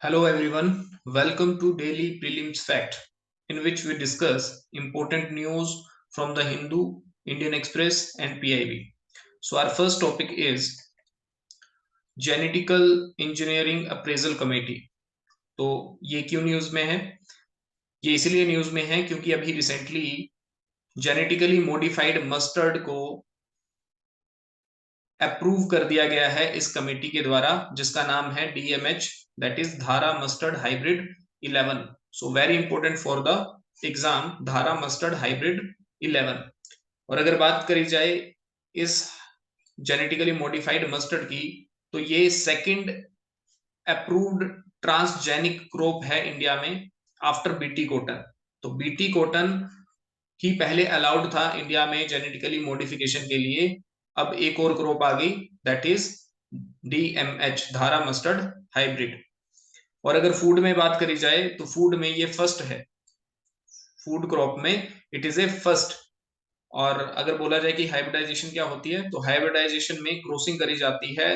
Hello everyone, welcome to Daily Prelims Fact, in which we discuss important news from the Hindu, Indian Express, and PIB. So, our first topic is Genetical Engineering Appraisal Committee. तो ये क्यों news में है? ये इसलिए news में है क्योंकि अभी रिसेंटली जेनेटिकली मॉडिफाइड मस्टर्ड को अप्रूव कर दिया गया है इस कमेटी के द्वारा, जिसका नाम है DMH, दैट इज धारा mustard hybrid 11. So very important for the exam, धारा मस्टर्ड हाइब्रिड 11. और अगर बात करी जाए इस जेनेटिकली मॉडिफाइड मस्टर्ड की, तो ये सेकंड अप्रूव्ड ट्रांसजेनिक क्रॉप है इंडिया में आफ्टर बीटी कॉटन. तो बीटी कॉटन ही पहले अलाउड था इंडिया में जेनेटिकली मॉडिफिकेशन के लिए. अब एक और क्रॉप आ गई, दैट इज DMH, धारा मस्टर्ड हाइब्रिड. और अगर फूड में बात करी जाए तो फूड में ये फर्स्ट है, फूड क्रॉप में इट इज ए फर्स्ट. और अगर बोला जाए कि हाइब्रिडाइजेशन क्या होती है, तो हाइब्रिडाइजेशन में क्रॉसिंग करी जाती है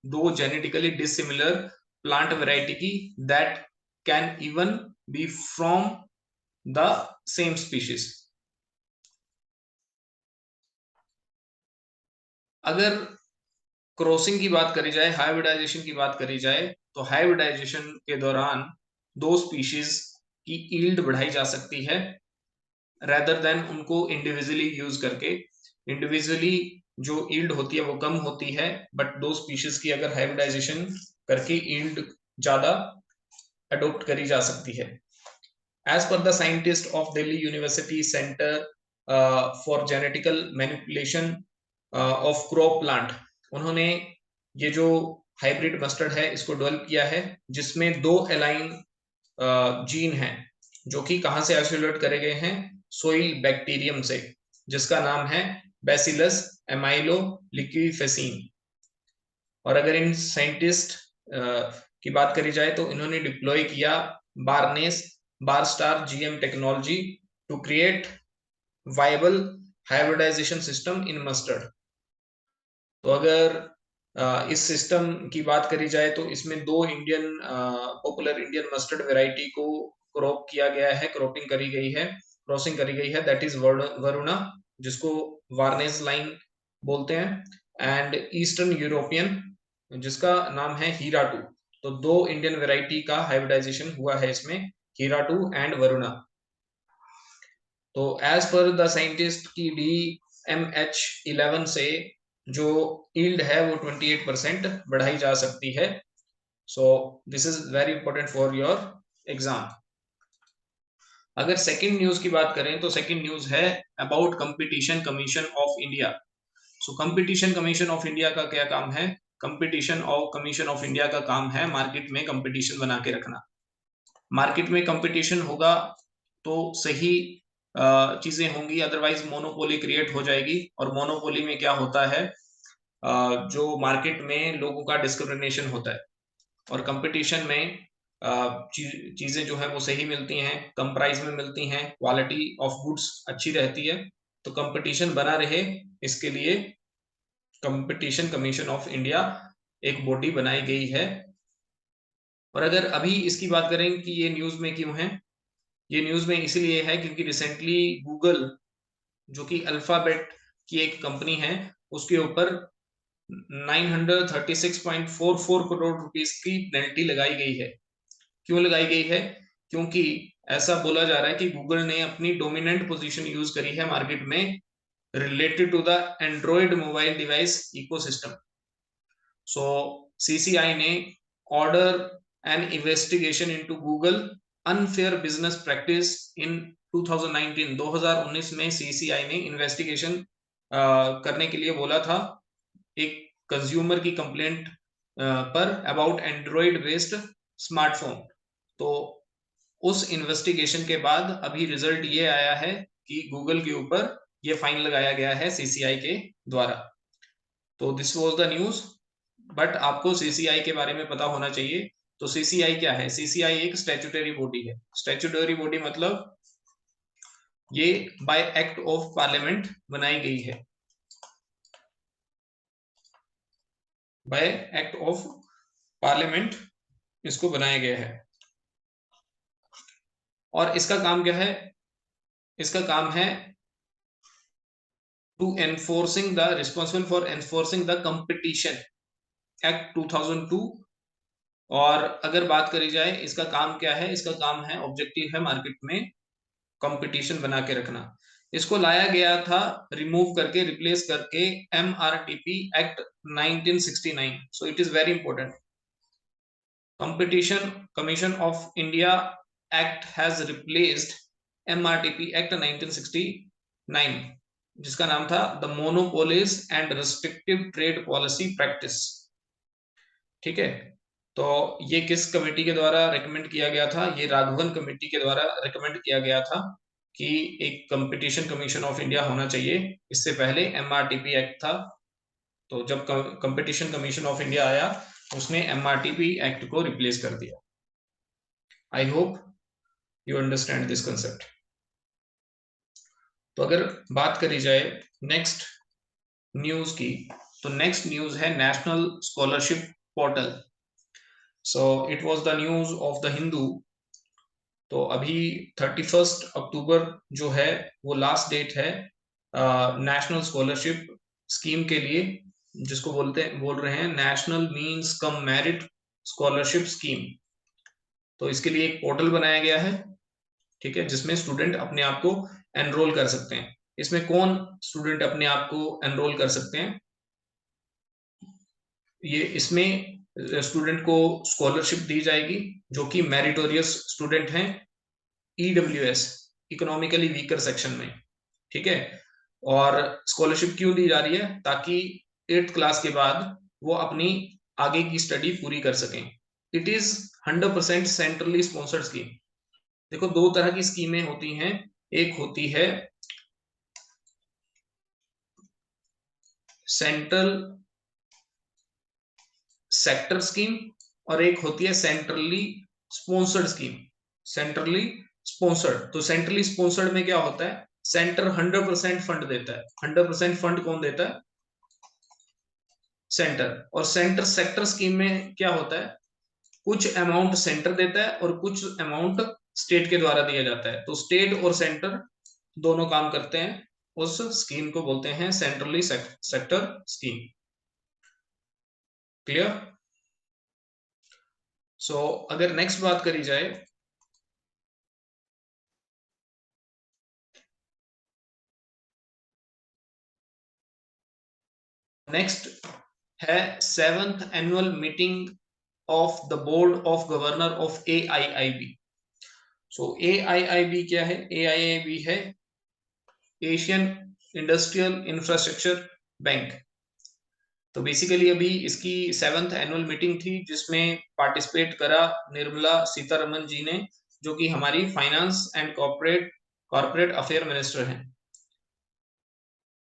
दो जेनेटिकली डिसिमिलर प्लांट वैरायटी की, that can even be from the same species. अगर क्रॉसिंग की बात करी जाए, हाइब्रिडाइजेशन की बात करी जाए, तो हाइब्रिडाइजेशन के दौरान दो स्पीशीज की ईल्ड बढ़ाई जा सकती है रेदर देन उनको इंडिविजुअली यूज करके. इंडिविजुअली जो ईल्ड होती है वो कम होती है, बट दो स्पीशीज की अगर हाइब्रिडाइजेशन करके ईल्ड ज्यादा अडोप्ट करी जा सकती है. एज पर the scientist of Delhi university centre for genetical manipulation of crop plant, उन्होंने ये जो हाइब्रिड मस्टर्ड है इसको डेवलप किया है, जिसमें दो एलाइन जीन हैं जो कि कहां से आइसोलेट करे गए हैं, सोइल बैक्टीरियम से, जिसका नाम है बैसिलस एमाइलो लिक्विफेसिन. और अगर इन साइंटिस्ट की बात करी जाए तो इन्होंने डिप्लॉय किया barnase barstar GM technology to create viable hybridization system in mustard. तो अगर इस सिस्टम की बात करी जाए तो इसमें दो Indian popular Indian mustard variety को क्रॉप किया गया है, क्रॉपिंग करी गई है, क्रॉसिंग करी गई है, दैट इज वरुणा, जिसको वार्नेस लाइन बोलते हैं, एंड ईस्टर्न यूरोपियन, जिसका नाम है हीरा 2. तो दो इंडियन वैरायटी का हाइब्रिडाइजेशन हुआ है इसमें, हीरा 2 एंड वरुणा. तो एज पर द साइंटिस्ट की DMH11 से जो ईल्ड है वो 28% बढ़ाई जा सकती है. So this is very important for your exam. अगर सेकंड न्यूज की बात करें तो सेकंड न्यूज है about competition commission of India. So competition commission of India का क्या काम है? Competition of commission of India का काम है मार्केट में कंपटीशन बना के रखना. मार्केट में कंपटीशन होगा तो सही चीजें होंगी, अदरवाइज मोनोपोली क्रिएट हो जाएगी. और मोनोपोली में क्या होता है, जो मार्केट में लोगों का डिस्क्रिमिनेशन होता है. और कंपटीशन में चीजें जो है वो सही मिलती हैं, कम प्राइस में मिलती हैं, क्वालिटी ऑफ गुड्स अच्छी रहती है. तो कंपटीशन बना रहे, इसके लिए कंपटीशन कमीशन ऑफ इंडिया एक बॉडी बनाई गई है. और अगर अभी इसकी बात करें कि ये न्यूज में क्यों है, ये न्यूज में इसलिए है क्योंकि रिसेंटली गूगल, जो कि अल्फाबेट की एक कंपनी है, उसके ऊपर 936.44 करोड़ रुपीस की पेनल्टी लगाई गई है. क्यों लगाई गई है? क्योंकि ऐसा बोला जा रहा है कि गूगल ने अपनी डोमिनेंट पोजीशन यूज करी है मार्केट में related to the Android mobile device ecosystem. So CCI ने order an investigation into Google unfair business practice in 2019 में CCI ने इन्वेस्टिगेशन करने के लिए बोला था एक कंज्यूमर की कंप्लेंट पर अबाउट एंड्रॉइड बेस्ड स्मार्टफोन. तो उस इन्वेस्टिगेशन के बाद अभी रिजल्ट ये आया है कि गूगल के ऊपर ये फाइन लगाया गया है CCI के द्वारा. तो this was the news, but आपको CCI के बारे में पता होना चाहिए. तो CCI क्या है? CCI एक स्टैट्यूटरी बॉडी है. स्टैट्यूटरी बॉडी मतलब ये बाय एक्ट ऑफ पार्लियामेंट बनाई गई है, बाय एक्ट ऑफ पार्लियामेंट इसको बनाया गया है। और इसका काम क्या है? इसका काम है to enforcing the responsible for enforcing the competition act 2002। और अगर बात करी जाए इसका काम क्या है, इसका काम है, ऑब्जेक्टिव है मार्केट में कंपटीशन बना के रखना। इसको लाया गया था रिमूव करके, रिप्लेस करके MRTP act 1969। So it is very important. Competition commission of India act has replaced MRTP act 1969, जिसका नाम था the monopolies and restrictive trade policy practice. ठीक है, तो ये किस कमेटी के द्वारा रेकमेंड किया गया था? ये राघवन कमेटी के द्वारा रेकमेंड किया गया था कि एक कंपटीशन कमीशन ऑफ इंडिया होना चाहिए। इससे पहले MRTP एक्ट था, तो जब कंपटीशन कमीशन ऑफ इंडिया आया उसने MRTP एक्ट को रिप्लेस कर दिया। I hope you understand this concept. तो अगर बात करी जाए नेक्स्ट न्यूज की, तो नेक्स्ट न्यूज है national scholarship portal. So it was the news of the Hindu. तो अभी 31 अक्टूबर जो है वो लास्ट डेट है नेशनल स्कॉलरशिप स्कीम के लिए, जिसको बोल रहे हैं national means cum merit scholarship scheme. तो इसके लिए एक पोर्टल बनाया गया है, ठीक है, जिसमें स्टूडेंट अपने आप को एनरोल कर सकते हैं। इसमें कौन स्टूडेंट अपने आप को एनरोल कर सकते हैं? ये इसमें स्टूडेंट को स्कॉलरशिप दी जाएगी जो कि मेरिटोरियस स्टूडेंट हैं, EWS, इकोनॉमिकली वीकर सेक्शन में। ठीक है, और स्कॉलरशिप क्यों दी जा रही है? ताकि 8th क्लास के बाद वो अपनी आगे की स्टडी पूरी कर सकें। It is 100% centrally sponsored scheme. देखो, दो तरह की स्कीमें होती हैं, एक होती है सेंट्रल सेक्टर स्कीम और एक होती है centrally sponsored scheme. Centrally sponsored, तो सेंट्रली स्पॉन्सर्ड में क्या होता है? सेंटर 100% फंड देता है। 100% फंड कौन देता है? सेंटर। और सेंटर सेक्टर स्कीम में क्या होता है? कुछ अमाउंट सेंटर देता है और कुछ अमाउंट स्टेट के द्वारा दिया जाता है। तो स्टेट और सेंटर दोनों काम करते हैं, उस स्कीम को बोलते हैं सेंट्रली सेक्टर स्कीम। क्लियर? सो अगर नेक्स्ट बात करी जाए, नेक्स्ट है 7th annual meeting of the board of governor of AIIB। So AIIB क्या है? AIIB है एशियन इंडस्ट्रियल इंफ्रास्ट्रक्चर बैंक। तो बेसिकली अभी इसकी 7th एनुअल मीटिंग थी, जिसमें पार्टिसिपेट करा निर्मला सीतारमन जी ने, जो कि हमारी finance and corporate affair minister हैं।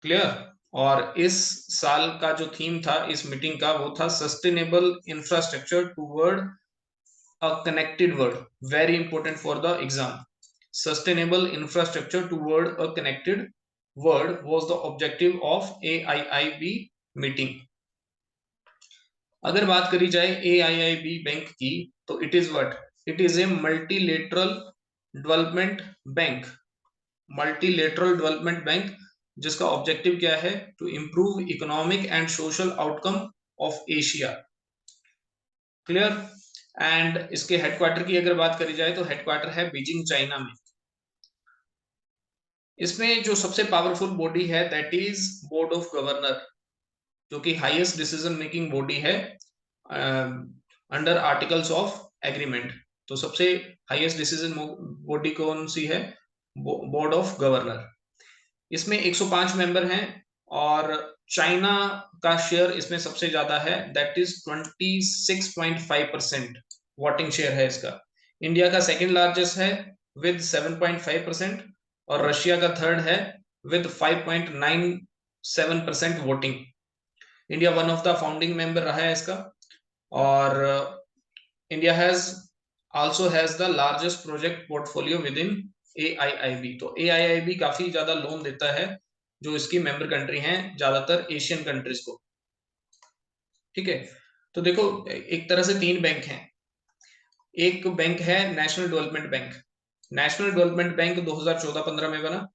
क्लियर? और इस साल का जो थीम था इस मीटिंग का, वो था sustainable infrastructure toward a connected world. Very important for the exam. Sustainable infrastructure toward a connected world was the objective of AIIB meeting. अगर बात करी जाए AIIB बैंक की, तो it is what? It is a multilateral development bank. Multilateral development bank, जिसका objective क्या है? To improve economic and social outcome of Asia. Clear? And इसके हेडक्वार्टर की अगर बात करी जाए तो हेडक्वार्टर है बीजिंग, चाइना में। इसमें जो सबसे पावरफुल बॉडी है that is board of governor, जो कि हाईएस्ट डिसीजन मेकिंग बॉडी है अंडर आर्टिकल्स ऑफ एग्रीमेंट। तो सबसे हाईएस्ट डिसीजन बॉडी कौन सी है? Board of governor. इसमें 105 मेंबर हैं और चाइना का शेयर इसमें सबसे ज्यादा है, दैट इज 26.5% वोटिंग शेयर है इसका। इंडिया का सेकंड लार्जेस्ट है विद 7.5% और रशिया का थर्ड है with 5.97% voting. India one of the founding member रहा है इसका। और India has also has the largest project portfolio with in AIIB। तो AIIB काफी ज्यादा लोन देता है जो इसकी मेंबर कंट्री हैं, ज्यादातर एशियन कंट्रीज को। ठीक है, तो देखो एक तरह से तीन बैंक हैं, एक बैंक है national development bank. National development bank 2014-15 में बना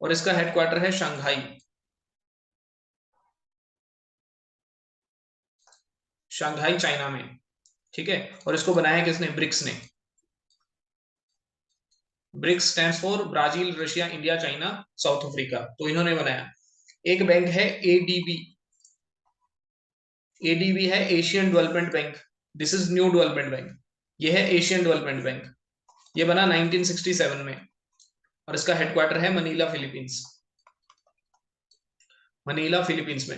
और इसका हेडक्वार्टर है शंघाई, शंघाई चाइना में। ठीक है, और इसको बनाया किसने? ब्रिक्स ने। BRICS stands for Brazil, Russia, India, China, South Africa, तो इन्होंने बनाया। एक बैंक है एडीबी। एडीबी है Asian development bank. This is new development bank. ये है एशियन डेवलपमेंट बैंक। ये बना 1967 में और इसका हेडक्वार्टर है मनीला, फिलीपींस। मनीला, फिलीपींस में।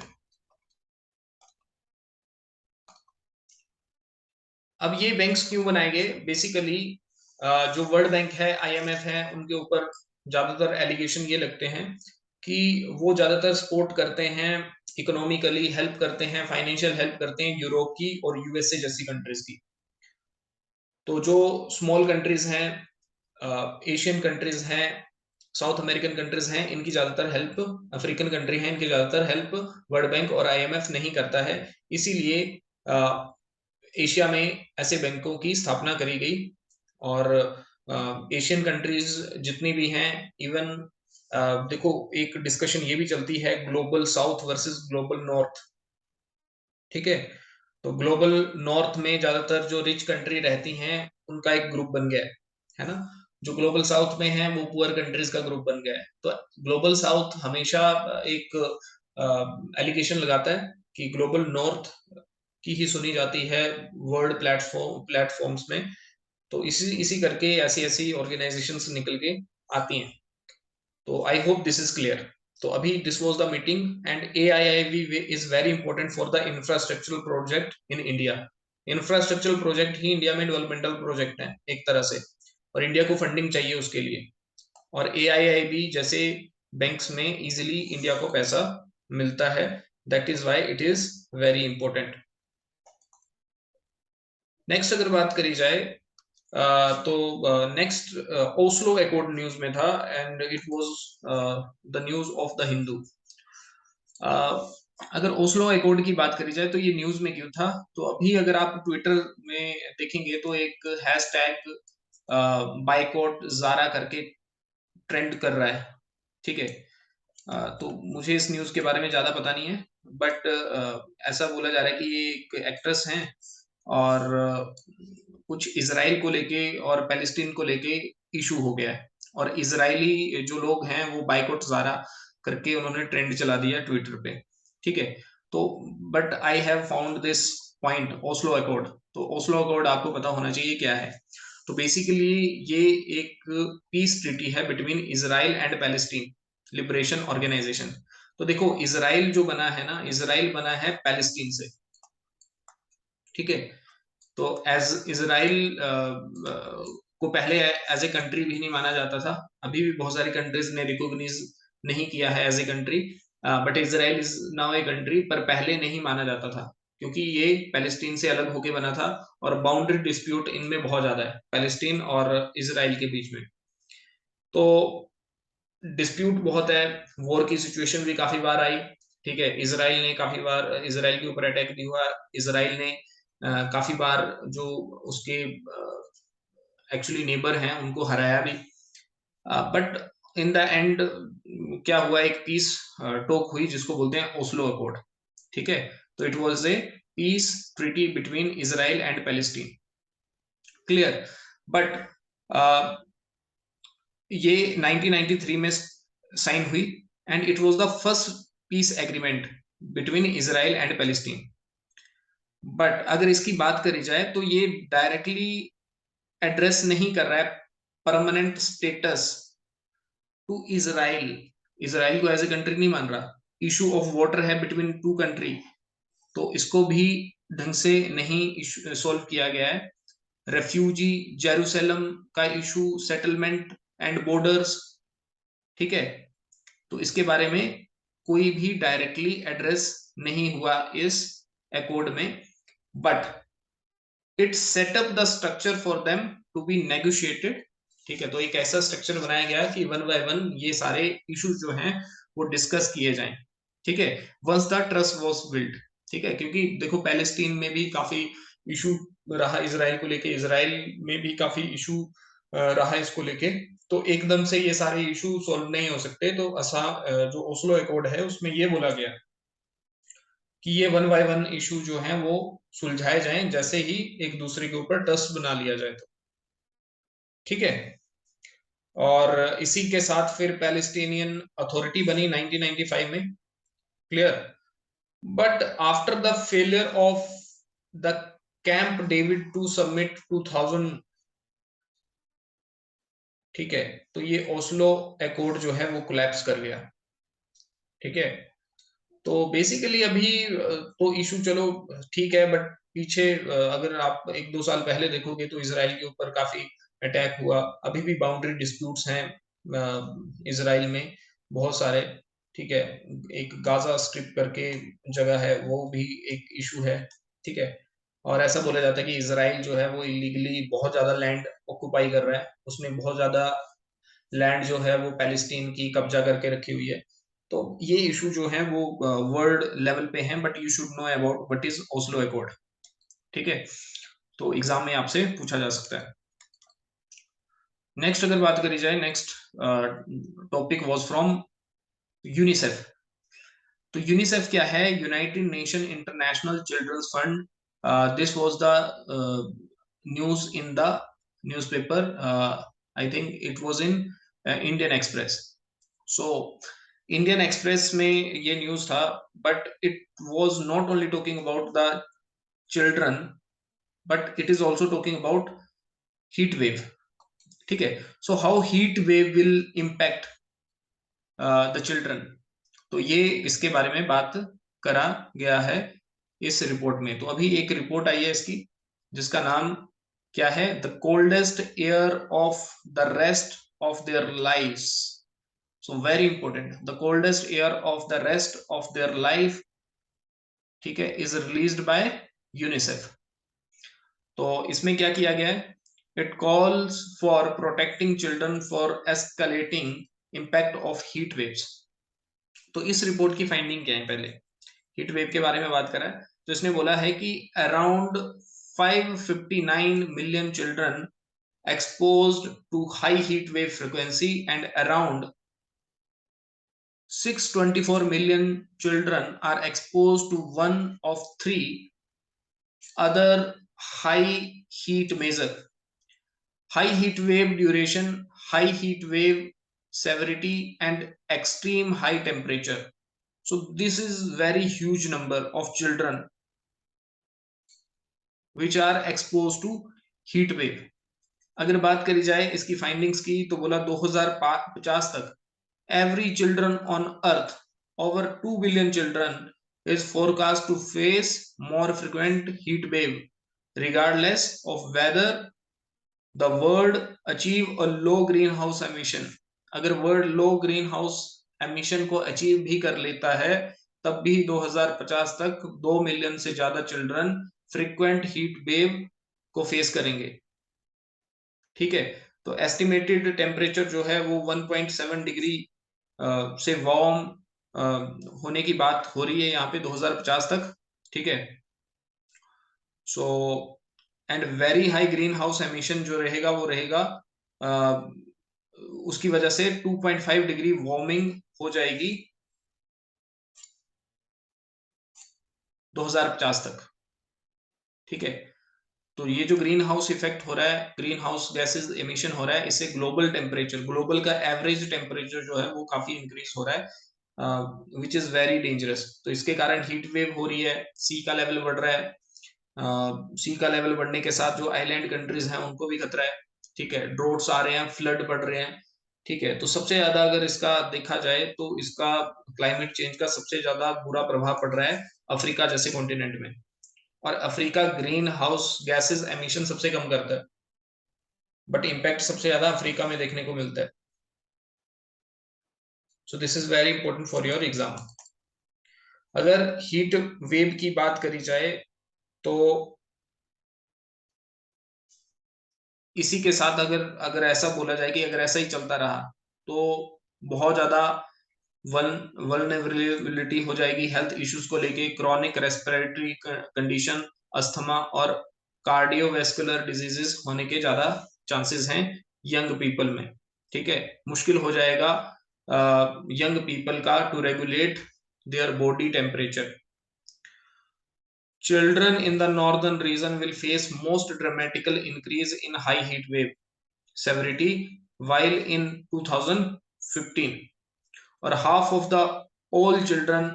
अब ये बैंक्स क्यों बनाए गए? बेसिकली जो वर्ल्ड बैंक है, आईएमएफ है, उनके ऊपर ज्यादातर एलिगेशन ये लगते हैं कि वो ज्यादातर सपोर्ट करते हैं, इकोनॉमिकली हेल्प करते हैं, फाइनेंशियल हेल्प करते हैं यूरोप की और यूएसए जैसी कंट्रीज की। तो जो स्मॉल कंट्रीज हैं, एशियन कंट्रीज हैं, साउथ अमेरिकन कंट्रीज हैं, इनकी ज्यादातर हेल्प, अफ्रीकन कंट्री हैं, इनकी ज्यादातर हेल्प वर्ल्ड बैंक और आईएमएफ नहीं करता है। इसीलिए एशिया में ऐसे बैंकों की स्थापना करी गई। और एशियन कंट्रीज जितनी भी हैं, इवन देखो एक डिस्कशन ये भी चलती है global south versus global north. ठीक है, तो ग्लोबल नॉर्थ में ज्यादातर जो रिच कंट्री रहती हैं उनका एक ग्रुप बन गया है ना। जो ग्लोबल साउथ में है वो पुअर कंट्रीज का ग्रुप बन गया है। तो ग्लोबल साउथ हमेशा एक एलिगेशन लगाता है कि ग्लोबल नॉर्थ की ही सुनी जाती है वर्ल्ड प्लेटफॉर्म्स में। तो इसी इसी करके ऐसी ऐसी ऑर्गेनाइजेशंस निकल के आती हैं। तो I hope this is clear. तो अभी this was the meeting and AIIB is very important for the infrastructural project in India. Infrastructural project he India में डेवलपमेंटल प्रोजेक्ट है एक तरह से, और इंडिया को फंडिंग चाहिए उसके लिए। और AIIB जैसे बैंक्स में इजिली इंडिया को पैसा मिलता है। That is why it is very important. Next अगर बात करी जाए तो नेक्स्ट ओस्लो अकॉर्ड न्यूज में था and it was the news of the Hindu. अगर ओस्लो अकॉर्ड की बात करी जाए तो ये न्यूज में क्यों था? तो अभी अगर आप ट्विटर में देखेंगे तो एक हैशटैग बाइकॉट जारा करके ट्रेंड कर रहा है। ठीक है, तो मुझे इस न्यूज के बारे में ज्यादा पता नहीं है, बट ऐसा बोला जा रहा है कि ये एक एक्ट्रेस हैं और कुछ इसराइल को लेके और पैलेस्टीन को लेके इशू हो गया है, और इजरायली जो लोग हैं वो बाइकॉट ज़ारा करके उन्होंने ट्रेंड चला दिया ट्विटर पे। ठीक है, तो but I have found this point Oslo accord. तो ओस्लो अकॉर्ड आपको पता होना चाहिए क्या है। तो बेसिकली ये एक पीस ट्रीटी है between Israel and Palestine Liberation Organization. तो देखो इसराइल जो बना है ना, इसराइल बना है पैलेस्टीन से। ठीक है, तो एज इसराइल को पहले एज ए कंट्री भी नहीं माना जाता था। अभी भी बहुत सारी कंट्रीज ने रिकॉग्नाइज नहीं किया है as a country, but Israel is now a country, पर पहले नहीं माना जाता था क्योंकि ये पैलेस्टीन से अलग होके बना था और बाउंड्री डिस्प्यूट इनमें बहुत ज्यादा है पैलेस्टीन और इसराइल के बीच में। तो डिस्प्यूट बहुत है, वॉर की सिचुएशन भी काफी बार आई। ठीक है, इसराइल ने काफी बार, इसराइल के ऊपर अटैक भी हुआ। इसराइल ने काफी बार जो उसके एक्चुअली नेबर हैं उनको हराया भी। बट इन द एंड क्या हुआ, एक पीस टॉक हुई जिसको बोलते हैं ओस्लो अकॉर्ड। ठीक है, तो it was a peace treaty between Israel and Palestine. Clear? But ये 1993 में साइन हुई and it was the first piece agreement between Israel and Palestine. But अगर इसकी बात करी जाए तो ये डायरेक्टली एड्रेस नहीं कर रहा है permanent status to Israel. Israel को एज ए कंट्री नहीं मान रहा। इशू ऑफ वाटर है बिटवीन टू कंट्री, तो इसको भी ढंग से नहीं सॉल्व किया गया है। रेफ्यूजी, जेरूसलम का इशू, सेटलमेंट एंड बॉर्डर्स। ठीक है, तो इसके बारे में कोई भी डायरेक्टली एड्रेस नहीं हुआ इस अकॉर्ड में। But it set up the structure for them to be negotiated. ठीक है, तो एक ऐसा स्ट्रक्चर बनाया गया कि वन बाय वन ये सारे इश्यूज जो हैं वो डिस्कस किए जाएं। ठीक है, once the trust was built. ठीक है, क्योंकि देखो पैलेस्टीन में भी काफी इशू रहा इजराइल को लेके, इजराइल में भी काफी इशू रहा इसको लेके। तो एकदम से ये सारे इशू सॉल्व नहीं हो सकते, तो जो ओस्लो अकॉर्ड है उसमें ये बोला गया कि ये वन बाय वन इशू जो है वो सुलझाए जाएं जैसे ही एक दूसरे के ऊपर ट्रस्ट बना लिया जाए तो। ठीक है, और इसी के साथ फिर पैलेस्टीनियन अथॉरिटी बनी 1995 में। Clear. But after the failure of the Camp David to submit 2000, ठीक है, तो ये ओस्लो अकॉर्ड जो है वो कोलैप्स कर गया। ठीक है, तो बेसिकली अभी तो इशू चलो ठीक है, बट पीछे अगर आप 1-2 साल पहले देखोगे तो इसराइल के ऊपर काफी अटैक हुआ। अभी भी बाउंड्री डिस्प्यूट्स हैं इसराइल में बहुत सारे। ठीक है, एक गाजा स्ट्रिप करके जगह है, वो भी एक इशू है। ठीक है, और ऐसा बोला जाता है कि इसराइल जो है वो इलीगली बहुत ज्यादा लैंड ऑक्युपाई कर रहा है, उसने बहुत ज्यादा लैंड जो है वो पैलेस्टीन की कब्जा करके रखी हुई है। तो ये इशू जो है वो वर्ल्ड लेवल पे है, but you should know about what is Oslo accord. ठीक है, तो एग्जाम में आपसे पूछा जा सकता है। नेक्स्ट अगर बात करी जाए, next topic was from UNICEF. तो यूनिसेफ क्या है? United Nation International Children's Fund. This was the news in the newspaper, I think it was in Indian Express. So Indian Express में ये न्यूज था, but it was not only talking about the children, but it is also talking about heat wave. ठीक है, so how heat wave will impact the children, तो ये इसके बारे में बात करा गया है इस रिपोर्ट में। तो अभी एक रिपोर्ट आई है इसकी, जिसका नाम क्या है? The coldest year of the rest of their lives. So very important, the coldest year of the rest of their life, ठीक है, इज रिलीज्ड बाय यूनिसेफ। तो इसमें क्या किया गया है? It calls for protecting children for escalating impact of heat waves. तो इस रिपोर्ट की फाइंडिंग क्या है? पहले हीट वेव के बारे में बात करा है, तो इसने बोला है कि around 559 million children exposed to high heat wave frequency and around 624 million children are exposed to one of three other high heat measure: high heat wave duration, high heat wave severity, and extreme high temperature. So this is very huge number of children which are exposed to heat wave. अगर बात करी जाए इसकी findings की, तो बोला 2050 तक every children on earth, over 2 billion children, is forecast to face more frequent heat wave regardless of whether the world achieve a low greenhouse emission. अगर वर्ल्ड लो ग्रीन हाउस एमिशन को अचीव भी कर लेता है, तब भी 2050 तक 2 मिलियन से ज्यादा चिल्ड्रन फ्रीक्वेंट हीट वेव को फेस करेंगे। ठीक है, तो एस्टिमेटेड टेम्परेचर जो है वो 1.7 डिग्री से वार्म होने की बात हो रही है यहाँ पे 2050 तक। ठीक है, so and very high green house emission जो रहेगा वो रहेगा उसकी वजह से 2.5 डिग्री वार्मिंग हो जाएगी 2050 तक। ठीक है, तो ये जो ग्रीन हाउस इफेक्ट हो रहा है, ग्रीन हाउस गैसेस एमिशन हो रहा है, इससे ग्लोबल टेम्परेचर, ग्लोबल का एवरेज टेम्परेचर जो है वो काफी इंक्रीज हो रहा है, विच इज वेरी डेंजरस। तो इसके कारण हीट वेव हो रही है, सी का लेवल बढ़ रहा है, सी का लेवल बढ़ने के साथ जो आइलैंड कंट्रीज हैं उनको भी खतरा है। ठीक है, ड्रोट्स आ रहे हैं, फ्लड बढ़ रहे हैं। ठीक है, तो सबसे ज्यादा अगर इसका देखा जाए तो इसका क्लाइमेट चेंज का सबसे ज्यादा बुरा प्रभाव पड़ रहा है अफ्रीका जैसे कॉन्टिनेंट में, और Africa green house gases emission सबसे कम करता है, बट इम्पैक्ट सबसे ज्यादा अफ्रीका में देखने को मिलता है। So this is very important for your exam. अगर हीट वेव की बात करी जाए तो इसी के साथ अगर अगर ऐसा बोला जाए कि अगर ऐसा ही चलता रहा तो बहुत ज्यादा वल्नरेबिलिटी हो जाएगी हेल्थ इश्यूज को लेके, क्रॉनिक रेस्पिरेटरी कंडीशन, अस्थमा और कार्डियोवैस्कुलर डिजीजेस होने के ज्यादा चांसेस हैं यंग पीपल में। ठीक है, मुश्किल हो जाएगा यंग पीपल का to regulate their body temperature. Children in the northern region will face most dramatical increase in high heat wave severity while in 2015, or half of the all children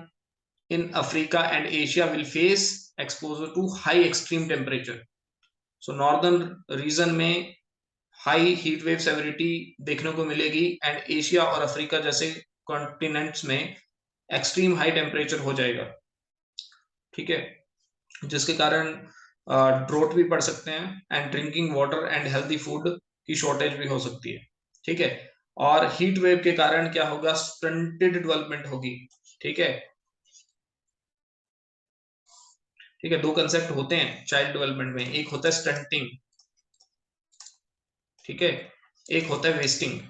in Africa and Asia will face exposure to high extreme temperature. So northern region में high heat wave severity देखने को मिलेगी and Asia और Africa जैसे continents में extreme high temperature हो जाएगा। ठीक है, जिसके कारण ड्रोट भी पड़ सकते हैं and drinking water and healthy food की शॉर्टेज भी हो सकती है। ठीक है, और हीट वेव के कारण क्या होगा, स्टंटेड डेवलपमेंट होगी। ठीक है, ठीक है, दो कंसेप्ट होते हैं चाइल्ड डेवलपमेंट में, एक होता है स्टंटिंग, ठीक है, एक होता है वेस्टिंग।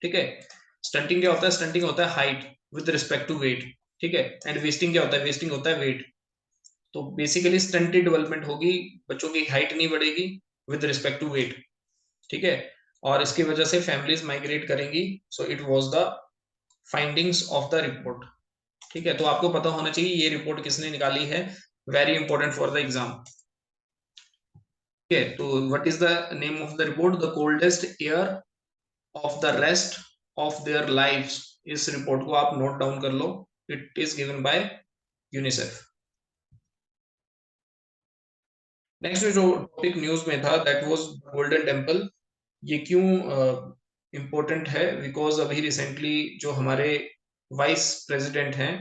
ठीक है, स्टंटिंग क्या होता है, स्टंटिंग होता है height with respect to weight. ठीक है, एंड वेस्टिंग क्या होता है, वेस्टिंग होता है वेट। तो बेसिकली स्टंटेड डेवलपमेंट होगी, बच्चों की हाइट नहीं बढ़ेगी विद रिस्पेक्ट टू वेट। ठीक है, और इसकी वजह से फैमिलीज माइग्रेट करेंगी। So it was the findings of the report. ठीक है, तो आपको पता होना चाहिए ये रिपोर्ट किसने निकाली है, very important for the exam. ठीक है, तो what is the name of the report, the coldest year of the rest of their lives. इस रिपोर्ट को आप नोट डाउन कर लो, it is given by UNICEF. Next जो टॉपिक न्यूज में था दैट वाज गोल्डन टेम्पल। ये क्यों इंपॉर्टेंट है, बिकॉज अभी रिसेंटली जो हमारे वाइस प्रेसिडेंट हैं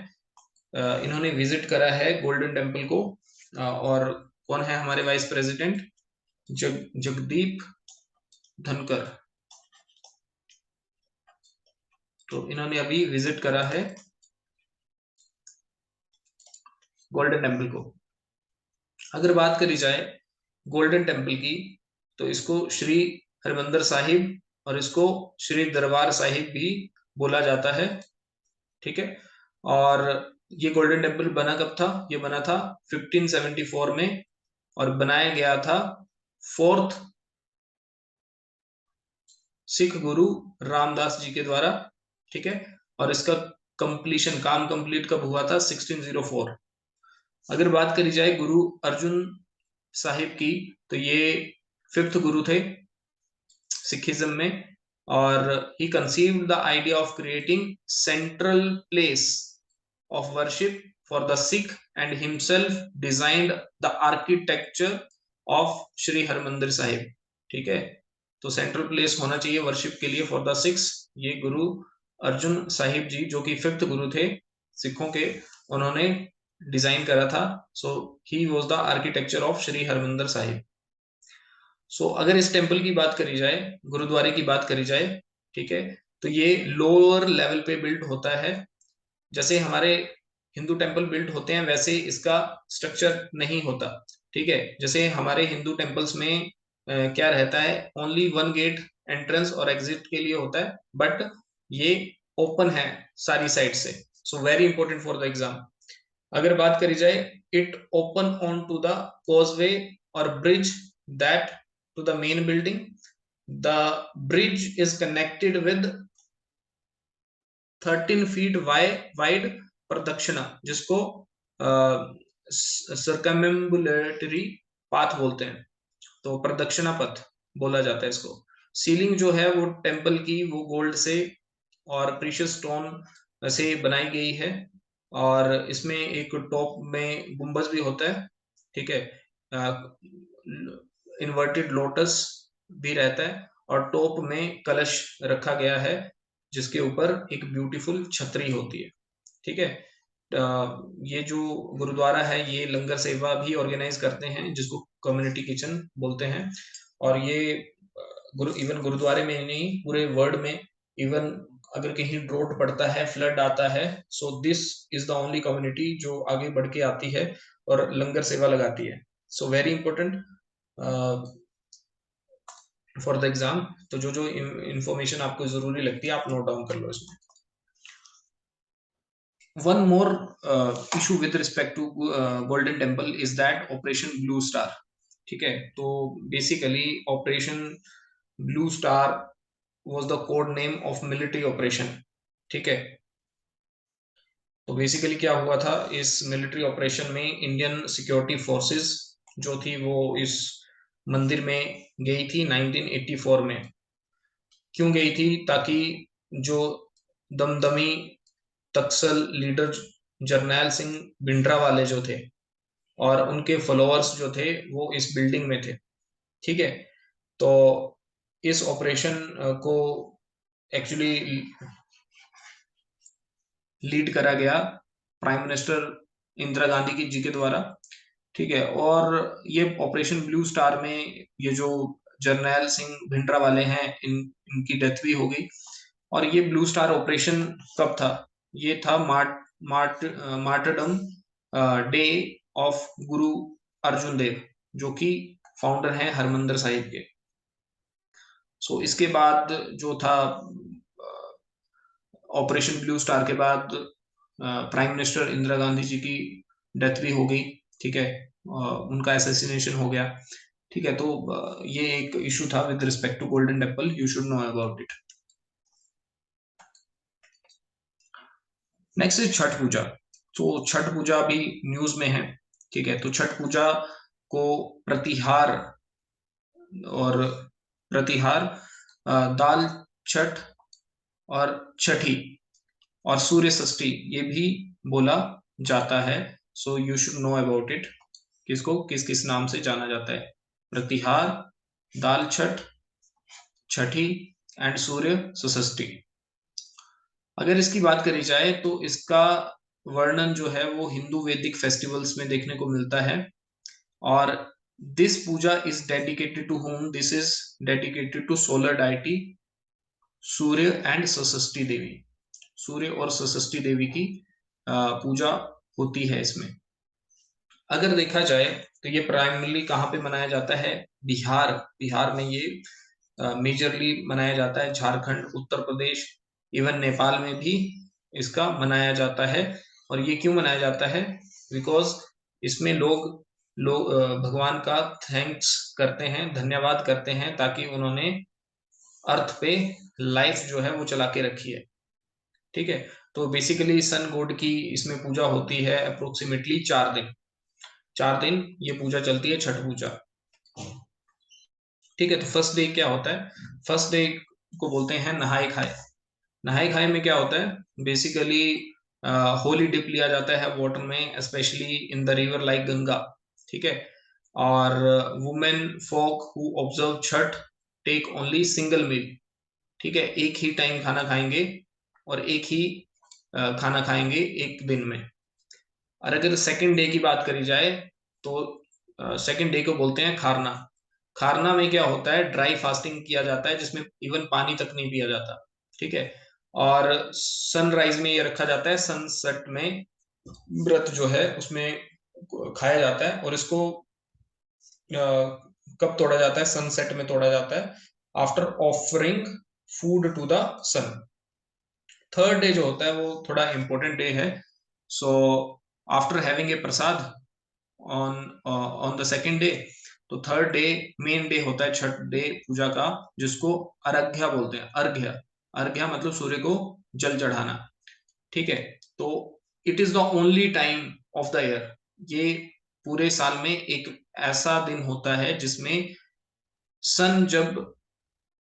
इन्होंने विजिट करा है गोल्डन टेम्पल को। और कौन है हमारे वाइस प्रेसिडेंट, जगदीप धनकर। तो इन्होंने अभी विजिट करा है गोल्डन टेम्पल को। अगर बात करी जाए गोल्डन टेम्पल की, तो इसको श्री हरमंदर साहिब और इसको श्री दरबार साहिब भी बोला जाता है। ठीक है, और ये गोल्डन टेम्पल बना कब था, ये बना था 1574 में और बनाया गया था 4th सिख गुरु रामदास जी के द्वारा। ठीक है, और इसका कंप्लीशन, काम कंप्लीट कब हुआ था, 1604। अगर बात करी जाए गुरु अर्जुन साहिब की, तो ये 5th गुरु थे सिखिज्म में, और he conceived the idea of creating central place of worship for the Sikh and himself designed the architecture of Shri Harmandir Sahib. ठीक है, तो सेंट्रल प्लेस होना चाहिए वर्शिप के लिए फॉर द सिक्स। ये गुरु अर्जुन साहिब जी जो कि 5th गुरु थे सिखों के, उन्होंने डिजाइन करा था। So he was the architecture of Shri Harmandir Sahib. So अगर इस टेम्पल की बात करी जाए, गुरुद्वारे की बात करी जाए, ठीक है, तो ये लोअर लेवल पे बिल्ड होता है। जैसे हमारे हिंदू टेम्पल बिल्ड होते हैं वैसे इसका स्ट्रक्चर नहीं होता। ठीक है, जैसे हमारे हिंदू टेम्पल्स में क्या रहता है, ओनली वन गेट एंट्रेंस और एग्जिट के लिए होता है, बट ये ओपन है सारी साइड से। So very important for the exam. अगर बात करी जाए, it open on to the causeway और bridge that to the main building. The bridge is connected with 13 feet wide pradakshina, जिसको सर्कम्बुलेटरी पाथ बोलते हैं, तो प्रदक्षिणा पथ बोला जाता है इसको। सीलिंग जो है वो टेम्पल की वो गोल्ड से और प्रीशियस स्टोन से बनाई गई है, और इसमें एक टॉप में गुंबज भी होता है। ठीक है, इन्वर्टेड लोटस भी रहता है, और टॉप में कलश रखा गया है जिसके ऊपर एक ब्यूटीफुल छतरी होती है। ठीक है, ये जो गुरुद्वारा है ये लंगर सेवा भी ऑर्गेनाइज करते हैं जिसको कम्युनिटी किचन बोलते हैं। और ये इवन गुरुद्वारे में नहीं, पूरे वर्ल्ड में, इवन अगर कहीं ड्रोट पड़ता है, फ्लड आता है, so this is the only community जो आगे बढ़ के आती है और लंगर सेवा लगाती है। सो very important for the exam. तो जो जो इंफॉर्मेशन आपको जरूरी लगती है आप नोट डाउन कर लो इसमें। One more issue with respect to Golden Temple is that Operation Blue Star, ठीक है। तो basically Operation Blue Star was the code name of military operation, ठीक है। तो बेसिकली क्या हुआ था इस मिलिट्री ऑपरेशन में, इंडियन सिक्योरिटी फोर्सेस जो थी वो इस मंदिर में गई थी 1984 में। क्यों गई थी? ताकि जो दमदमी तक्सल लीडर जरनैल सिंह भिंडरावाले जो थे और उनके फॉलोअर्स जो थे वो इस बिल्डिंग में थे, ठीक है। तो इस ऑपरेशन को एक्चुअली लीड करा गया प्राइम मिनिस्टर इंदिरा गांधी जी के द्वारा, ठीक है। और ये ऑपरेशन ब्लू स्टार में ये जो जर्नैल सिंह भिंडरावाले हैं इनकी डेथ भी हो गई। और ये ब्लू स्टार ऑपरेशन कब था? ये था मार्टरडम डे ऑफ गुरु अर्जुन देव, जो कि फाउंडर हैं हरमंदिर साहिब के। सो इसके बाद जो था ऑपरेशन ब्लू स्टार के बाद प्राइम मिनिस्टर इंदिरा गांधी जी की डेथ भी हो गई, ठीक है। उनका असैसिनेशन हो गया, ठीक है। तो ये एक इशू था with respect to Golden Temple, you should know about it. Next is Chhath Puja. तो छठ पूजा भी न्यूज में है, ठीक है। तो छठ पूजा को प्रतिहार और प्रतिहार, दाल छठ और छठी और सूर्य षष्ठी ये भी बोला जाता है। So you should know about it, किसको किस किस नाम से जाना जाता है? प्रतिहार, दाल छठ, छठी एंड सूर्य षष्ठी। अगर इसकी बात करी जाए तो इसका वर्णन जो है वो हिंदू वैदिक फेस्टिवल्स में देखने को मिलता है। और this puja is dedicated to whom? This is dedicated to solar deity Surya and Shashthi Devi. Surya और सशस्ती देवी की पूजा होती है इसमें। अगर देखा जाए तो ये प्राइमरली कहाँ पे मनाया जाता है? बिहार। बिहार में ये मेजरली मनाया जाता है। झारखंड, उत्तर प्रदेश, इवन नेपाल में भी इसका मनाया जाता है। और ये क्यों मनाया जाता है? बिकॉज इसमें लोग भगवान का थैंक्स करते हैं, धन्यवाद करते हैं, ताकि उन्होंने अर्थ पे लाइफ जो है वो चला के रखी है, ठीक है। तो बेसिकली सन गॉड की इसमें पूजा होती है अप्रोक्सीमेटली 4 दिन। 4 दिन ये पूजा चलती है, छठ पूजा, ठीक है। तो फर्स्ट डे क्या होता है? फर्स्ट डे को बोलते हैं नहाए खाए। नहाए खाए में क्या होता है? बेसिकली होली डिप लिया जाता है वाटर में, specially in the river like Ganga, ठीक है। और women folk who observe Chhath take only single meal, ठीक है। एक ही टाइम खाना खाएंगे और एक ही खाना खाएंगे एक दिन में। और अगर सेकंड डे की बात करी जाए तो सेकंड डे को बोलते हैं खारना। खारना में क्या होता है? ड्राई फास्टिंग किया जाता है, जिसमें इवन पानी तक नहीं पिया जाता, ठीक है। और सनराइज में ये रखा जाता है, सनसेट में व्रत जो है उसमें खाया जाता है। और इसको कब तोड़ा जाता है? सनसेट में तोड़ा जाता है, after offering food to the sun. Third day जो होता है वो थोड़ा इंपॉर्टेंट डे है। So after having a prasad on on the second day, तो थर्ड डे मेन डे होता है छठ डे पूजा का, जिसको अर्घ्या बोलते हैं। अर्घ्य, अर्घ्या मतलब सूर्य को जल चढ़ाना, ठीक है। तो it is the only time of the year, ये पूरे साल में एक ऐसा दिन होता है जिसमें सन जब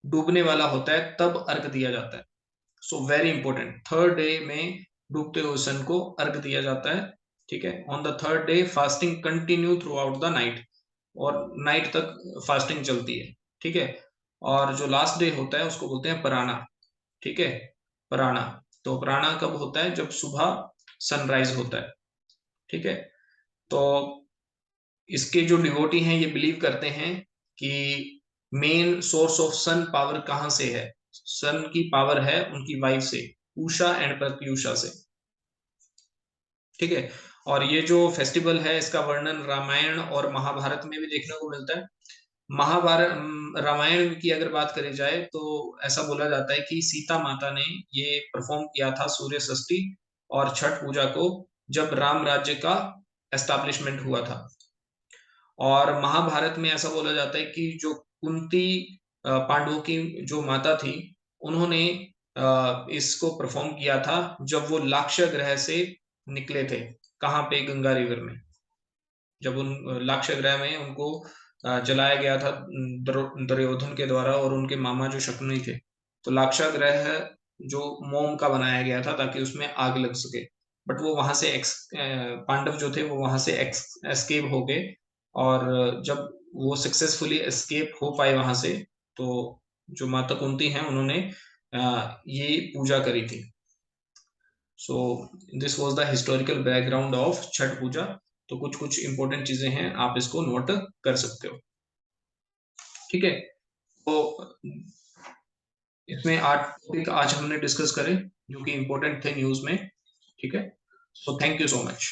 डूबने वाला होता है तब अर्घ दिया जाता है। सो वेरी इंपॉर्टेंट, थर्ड डे में डूबते हुए सन को अर्घ दिया जाता है, ठीक है। On the third day fasting continue through out the night, और नाइट तक फास्टिंग चलती है, ठीक है। और जो लास्ट डे होता है उसको बोलते हैं पराना, ठीक है। पराना, तो पराना कब होता है? जब सुबह सनराइज होता है, ठीक है। तो इसके जो डिवोटी हैं ये बिलीव करते हैं कि main source of sun power कहाँ से है? सन की पावर है उनकी वाइफ से, उषा एंड प्रत्युषा से, ठीक है। और ये जो फेस्टिवल है इसका वर्णन रामायण और महाभारत में भी देखने को मिलता है। महाभारत रामायण की अगर बात करी जाए तो ऐसा बोला जाता है कि सीता माता ने ये परफॉर्म किया था सूर्य षष्ठी और छठ पूजा को जब राम राज्य का एस्टैब्लिशमेंट हुआ था। और महाभारत में ऐसा बोला जाता है कि जो कुंती पांडवों की जो माता थी, उन्होंने इसको परफॉर्म किया था जब वो लाक्ष्य ग्रह से निकले थे। कहाँ पे? गंगा रिवर में। जब उन लाक्ष्य ग्रह में उनको जलाया गया था दुर्योधन के द्वारा और उनके मामा जो शकुनी थे। तो लाक्ष्य ग्रह जो मोम का बनाया गया था ताकि उसमें आग लग सके। बट वो वहां से पांडव जो थे वो वहां से एस्केप हो गए। और जब वो सक्सेसफुली एस्केप हो पाए वहां से, तो जो माता कुंती हैं उन्होंने ये पूजा करी थी। So this was the historical background of Chhath Puja. तो कुछ कुछ इंपॉर्टेंट चीजें हैं, आप इसको नोट कर सकते हो। ठीक है, तो इसमें 8 टॉपिक आज हमने डिस्कस करे जो कि इंपॉर्टेंट थे न्यूज में। ठीक है, so thank you so much.